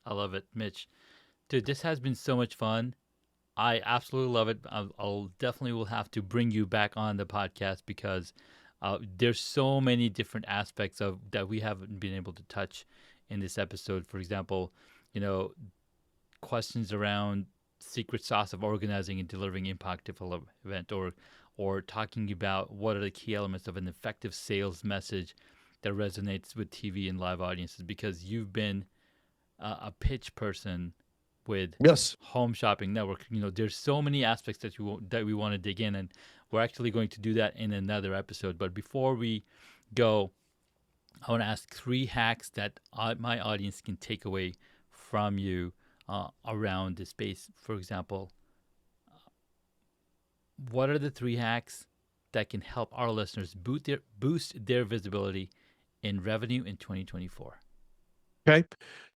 I love it, Mitch. Dude, this has been so much fun. I absolutely love it. I'll definitely will have to bring you back on the podcast because there's so many different aspects of that we haven't been able to touch in this episode. For example, you know, questions around secret sauce of organizing and delivering impactful event, or talking about what are the key elements of an effective sales message that resonates with TV and live audiences. Because you've been a pitch person with Yes. Home Shopping Network. There's so many aspects that we want to dig in, and we're actually going to do that in another episode. But before we go, I want to ask three hacks that my audience can take away from you around the space. For example, what are the three hacks that can help our listeners boost their visibility in revenue in 2024? Okay.